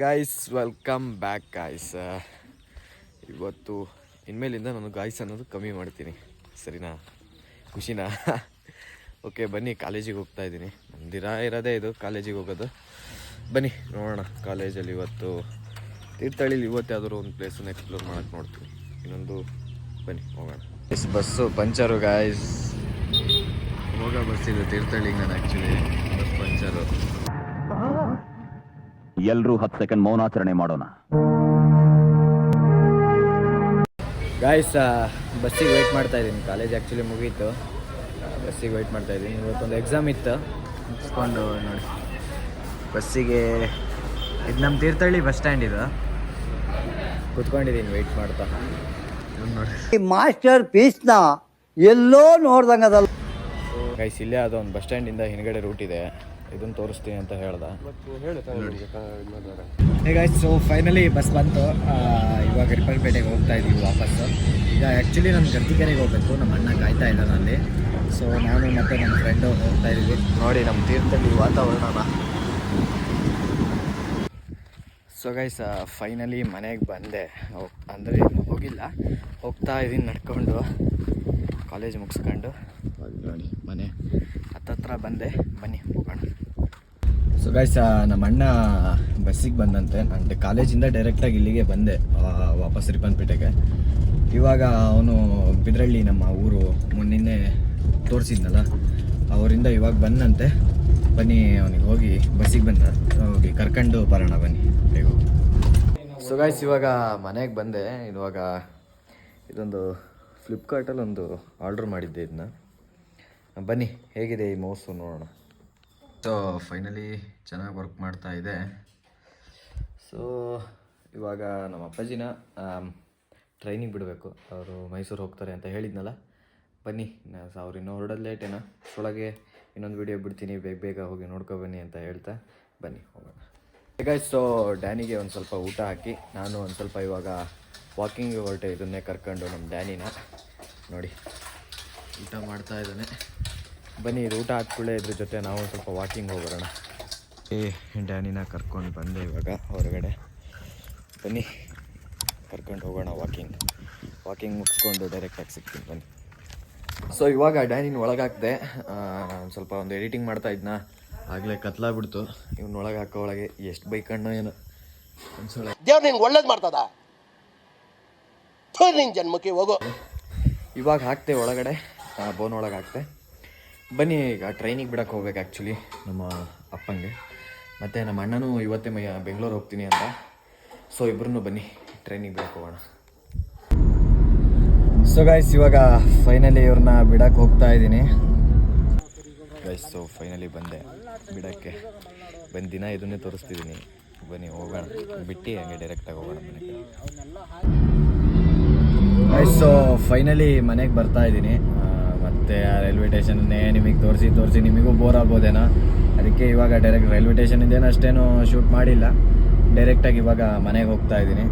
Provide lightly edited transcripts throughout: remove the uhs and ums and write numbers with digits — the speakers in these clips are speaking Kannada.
Guys welcome back guys. ಇವತ್ತು ಇನ್ಮೇಲಿಂದ ನಾನು ಗಾಯ್ಸ್ ಅನ್ನೋದು ಕಮ್ಮಿ ಮಾಡ್ತೀನಿ, ಸರಿನಾ? ಖುಷಿನಾ? ಓಕೆ ಬನ್ನಿ, ಕಾಲೇಜಿಗೆ ಹೋಗ್ತಾ ಇದ್ದೀನಿ. ಇರೋದೇ ಇದು ಕಾಲೇಜಿಗೆ ಹೋಗೋದು. ಬನ್ನಿ ನೋಡೋಣ. ಕಾಲೇಜಲ್ಲಿ ಇವತ್ತು ತೀರ್ಥಹಳ್ಳಿಲಿ ಇವತ್ತು ಯಾವ್ದಾದ್ರು ಒಂದು ಪ್ಲೇಸನ್ನು ಎಕ್ಸ್ಪ್ಲೋರ್ ಮಾಡೋಕ್ಕೆ ನೋಡ್ತೀನಿ. ಇನ್ನೊಂದು ಬನ್ನಿ ಹೋಗೋಣ. Bus puncture guys. ಹೋಗೋ ಬಸ್ ಇದು ತೀರ್ಥಹಳ್ಳಿಗೆ. ನಾನು ಆ್ಯಕ್ಚುಲಿ ಬಸ್ ಪಂಚರು. ಎಲ್ಲರೂ 10 ಸೆಕೆಂಡ್ ಮೌನಾಚರಣೆ ಮಾಡೋಣ ಗಾಯ್ಸ್. ಬಸ್ಸಿಗೆ ವೆಯ್ಟ್ ಮಾಡ್ತಾ ಇದ್ದೀನಿ. ಕಾಲೇಜ್ ಆ್ಯಕ್ಚುಲಿ ಮುಗೀತು, ಬಸ್ಸಿಗೆ ವೆಯ್ಟ್ ಮಾಡ್ತಾ ಇದ್ದೀನಿ. ಇವತ್ತೊಂದು ಎಕ್ಸಾಮ್ ಇತ್ತು, ಮುಗಿಸ್ಕೊಂಡು ನೋಡಿ ಬಸ್ಸಿಗೆ. ಇದು ನಮ್ಮ ತೀರ್ಥಹಳ್ಳಿ ಬಸ್ ಸ್ಟ್ಯಾಂಡ್ ಇದು. ಕೂತ್ಕೊಂಡಿದ್ದೀನಿ ವೆಯ್ಟ್ ಮಾಡ್ತಾ. ನೋಡಿ ಮಾಸ್ಟರ್ ಪೀಸ್ನ ಎಲ್ಲೋ ನೋಡ್ದಂಗದಲ್ಲ ಗೈಸ್. ಇಲ್ಲೇ ಅದೊಂದು ಬಸ್ ಸ್ಟ್ಯಾಂಡಿಂದ ಹಿಂದ್ಗಡೆ ರೂಟ್ ಇದೆ, ಇದನ್ನು ತೋರಿಸ್ತೀನಿ ಅಂತ ಹೇಳ್ದ. Hey guys, so finally bus ಬಂತು. ಇವಾಗ ರಿಪ್ಪನ್ಪೇಟೆಗೆ ಹೋಗ್ತಾ ಇದ್ದೀವಿ ವಾಪಸ್ಸು. ಈಗ ಆ್ಯಕ್ಚುಲಿ ನಾನು ಗರ್ತಿಕೆರೆಗೆ ಹೋಗಬೇಕು, ನಮ್ಮ ಅಣ್ಣ ಕಾಯ್ತಾ ಇಲ್ಲ ಅಲ್ಲಿ. ಸೊ ನಾನು ಮತ್ತು ನಮ್ಮ ಫ್ರೆಂಡು ಹೋಗ್ತಾ ಇದ್ದೀವಿ. ನೋಡಿ ನಮ್ಮ ತೀರ್ಥಹಳ್ಳಿ ವಾತಾವರಣನ. ಸೊ ಗೈಸ್, ಫೈನಲಿ ಮನೆಗೆ ಬಂದೆ. ಅಂದರೆ ಹೋಗಿಲ್ಲ, ಹೋಗ್ತಾ ಇದ್ದೀನಿ ನಡ್ಕೊಂಡು. ಕಾಲೇಜ್ ಮುಗಿಸ್ಕೊಂಡು ನೋಡಿ ಮನೆ ಹತ್ತತ್ರ ಬಂದೆ. ಬನ್ನಿ ಹೋಗೋಣ. ಸೊ ಗೈಸ್, ನಮ್ಮ ಅಣ್ಣ ಬಸ್ಸಿಗೆ ಬಂದಂತೆ. ನಾನು ಕಾಲೇಜಿಂದ ಡೈರೆಕ್ಟಾಗಿ ಇಲ್ಲಿಗೆ ಬಂದೆ, ವಾಪಸ್ ರಿಪ್ಪನ್ಪೇಟೆಗೆ. ಇವಾಗ ಅವನು ಬಿದ್ರಳ್ಳಿ, ನಮ್ಮ ಊರು ನಿನ್ನೆ ತೋರಿಸಿದ್ನಲ್ಲ, ಅವರಿಂದ ಇವಾಗ ಬಂದಂತೆ. ಬನ್ನಿ ಅವನಿಗೆ ಹೋಗಿ ಬಸ್ಸಿಗೆ ಬಂದ ಹೋಗಿ ಕರ್ಕೊಂಡು ಬರೋಣ. ಬನ್ನಿ ಬೇಗ. ಸೊ ಗೈಸ್, ಇವಾಗ ಮನೆಗೆ ಬಂದೆ. ಇವಾಗ ಇದೊಂದು ಫ್ಲಿಪ್ಕಾರ್ಟಲ್ಲಿ ಒಂದು ಆರ್ಡ್ರ್ ಮಾಡಿದ್ದೆ. ಇದನ್ನ ಬನ್ನಿ ಹೇಗಿದೆ ಈ ಮೌಸು ನೋಡೋಣ. ಸೊ ಫೈನಲಿ ಚೆನ್ನಾಗಿ ವರ್ಕ್ ಮಾಡ್ತಾ ಇದೆ. ಸೊ ಇವಾಗ ನಮ್ಮ ಅಪ್ಪಾಜಿನ ಟ್ರೈನಿಗೆ ಬಿಡಬೇಕು. ಅವರು ಮೈಸೂರು ಹೋಗ್ತಾರೆ ಅಂತ ಹೇಳಿದ್ನಲ್ಲ. ಬನ್ನಿ, ಅವ್ರು ಇನ್ನೂ ಹೊರಡೋದು ಲೇಟೇನೋ, ಅಷ್ಟರೊಳಗೆ ಇನ್ನೊಂದು ವೀಡಿಯೋ ಬಿಡ್ತೀನಿ, ಬೇಗ ಬೇಗ ಹೋಗಿ ನೋಡ್ಕೊಬನ್ನಿ ಅಂತ ಹೇಳ್ತಾ ಬನ್ನಿ ಹೋಗೋಣ. ಗೈಸ್, ಸೊ ಡ್ಯಾನಿಗೆ ಒಂದು ಸ್ವಲ್ಪ ಊಟ ಹಾಕಿ ನಾನು ಒಂದು ಸ್ವಲ್ಪ ಇವಾಗ ವಾಕಿಂಗ್ ಹೊರಟೆ. ಇದನ್ನೇ ಕರ್ಕೊಂಡು ನಮ್ಮ ಡ್ಯಾನಿನ ನೋಡಿ ಊಟ ಮಾಡ್ತಾ ಇದ್ದಾನೆ. ಬನ್ನಿ, ಇದು ಊಟ ಹಾಕ್ಕೊಳ್ಳೆ, ಇದ್ರ ಜೊತೆ ನಾವು ಒಂದು ಸ್ವಲ್ಪ ವಾಕಿಂಗ್ ಹೋಗೋಣ. ಡ್ಯಾನಿನ ಕರ್ಕೊಂಡು ಬಂದೆ ಇವಾಗ ಹೊರಗಡೆ. ಬನ್ನಿ ಕರ್ಕೊಂಡು ಹೋಗೋಣ ವಾಕಿಂಗ್ ಮುಗಿಸ್ಕೊಂಡು ಡೈರೆಕ್ಟಾಗಿ ಸಿಗ್ತೀನಿ. ಬನ್ನಿ. ಸೊ ಇವಾಗ ಡ್ಯಾನಿನ ಒಳಗಾಕ್ದೆ. ನಾನು ಸ್ವಲ್ಪ ಒಂದು ಎಡಿಟಿಂಗ್ ಮಾಡ್ತಾ ಇದ್ನ, ಆಗಲೇ ಕತ್ಲಾಗ್ಬಿಡ್ತು. ಇವ್ನ ಒಳಗೆ ಹಾಕೋ ಒಳಗೆ ಎಷ್ಟು ಬೈಕಣ್ಣೋ ಏನೋ ಅನ್ಸೋಳ. ದೇವ್ರು ನಿನ್ಗೆ ಒಳ್ಳೇದು ಮಾಡ್ತದ, ನಿನ್ನ ಜನ್ಮಕ್ಕೆ ಹೋಗೋ. ಇವಾಗ ಹಾಕ್ತೆ ಒಳಗಡೆ, ಬೋನ್ ಒಳಗೆ ಹಾಕ್ತೆ. ಬನ್ನಿ, ಈಗ ಟ್ರೈನಿಗೆ ಬಿಡಕ್ಕೆ ಹೋಗ್ಬೇಕು ಆ್ಯಕ್ಚುಲಿ ನಮ್ಮ ಅಪ್ಪಂಗೆ. ಮತ್ತು ನಮ್ಮ ಅಣ್ಣನೂ ಇವತ್ತೇ ಬೆಂಗಳೂರು ಹೋಗ್ತೀನಿ ಅಂತ. ಸೊ ಇಬ್ಬರೂ ಬನ್ನಿ ಟ್ರೈನಿಗೆ ಬಿಡಕ್ಕೆ ಹೋಗೋಣ. ಸೊ ಗೈಸ್, ಇವಾಗ ಫೈನಲಿ ಇವ್ರನ್ನ ಬಿಡಕ್ಕೆ ಹೋಗ್ತಾ ಇದ್ದೀನಿ ಗೈಸ್. ಸೊ ಫೈನಲಿ ಬಂದೆ ಬಿಡೋಕ್ಕೆ. ದಿನ ಇದನ್ನೇ ತೋರಿಸ್ತಿದ್ದೀನಿ. ಬನ್ನಿ ಹೋಗೋಣ, ಬಿಟ್ಟು ಹಂಗೆ ಡೈರೆಕ್ಟಾಗಿ ಹೋಗೋಣ ಮನೆಗೆ. ಗೈಸ್, ಸೊ ಫೈನಲಿ ಮನೆಗೆ ಬರ್ತಾ ಇದ್ದೀನಿ. ಮತ್ತು ರೈಲ್ವೆ ಸ್ಟೇಷನ್ನೇ ನಿಮಗೆ ತೋರಿಸಿ ನಿಮಗೂ ಬೋರ್ ಆಗ್ಬೋದೇನೋ. ಅದಕ್ಕೆ ಇವಾಗ ಡೈರೆಕ್ಟ್ ರೈಲ್ವೆ ಸ್ಟೇಷನಿಂದೇನೋ ಅಷ್ಟೇನು ಶೂಟ್ ಮಾಡಿಲ್ಲ. ಡೈರೆಕ್ಟಾಗಿ ಇವಾಗ ಮನೆಗೆ ಹೋಗ್ತಾ ಇದ್ದೀನಿ.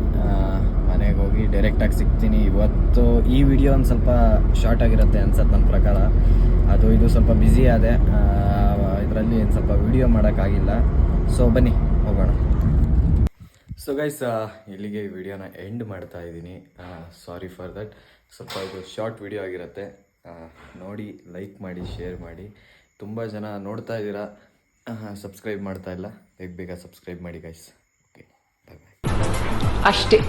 ಮನೆಗೆ ಹೋಗಿ ಡೈರೆಕ್ಟಾಗಿ ಸಿಗ್ತೀನಿ. ಇವತ್ತು ಈ ವಿಡಿಯೋ ಒಂದು ಸ್ವಲ್ಪ ಶಾರ್ಟ್ ಆಗಿರುತ್ತೆ ಅನ್ಸತ್ತೆ ನನ್ನ ಪ್ರಕಾರ. ಅದು ಇದು ಸ್ವಲ್ಪ ಬ್ಯುಸಿ ಆದೆ, ಇದರಲ್ಲಿ ಒಂದು ಸ್ವಲ್ಪ ವಿಡಿಯೋ ಮಾಡೋಕ್ಕಾಗಿಲ್ಲ. ಸೊ ಬನ್ನಿ ಹೋಗೋಣ. ಸೊ ಗೈಸ್, ಇಲ್ಲಿಗೆ ಈ ವಿಡಿಯೋನ ಎಂಡ್ ಮಾಡ್ತಾ ಇದ್ದೀನಿ. Sorry for that. ಸ್ವಲ್ಪ ಇದು ಶಾರ್ಟ್ ವಿಡಿಯೋ ಆಗಿರುತ್ತೆ. ನೋಡಿ, ಲೈಕ್ ಮಾಡಿ, ಶೇರ್ ಮಾಡಿ. ತುಂಬ ಜನ ನೋಡ್ತಾ ಇದ್ದೀರಾ, ಸಬ್ಸ್ಕ್ರೈಬ್ ಮಾಡ್ತಾ ಇಲ್ಲ. ಬೇಗ ಸಬ್ಸ್ಕ್ರೈಬ್ ಮಾಡಿ ಗೈಸ್. ಓಕೆ, ಬಾಯ್ ಬಾಯ್. ಅಷ್ಟೇ.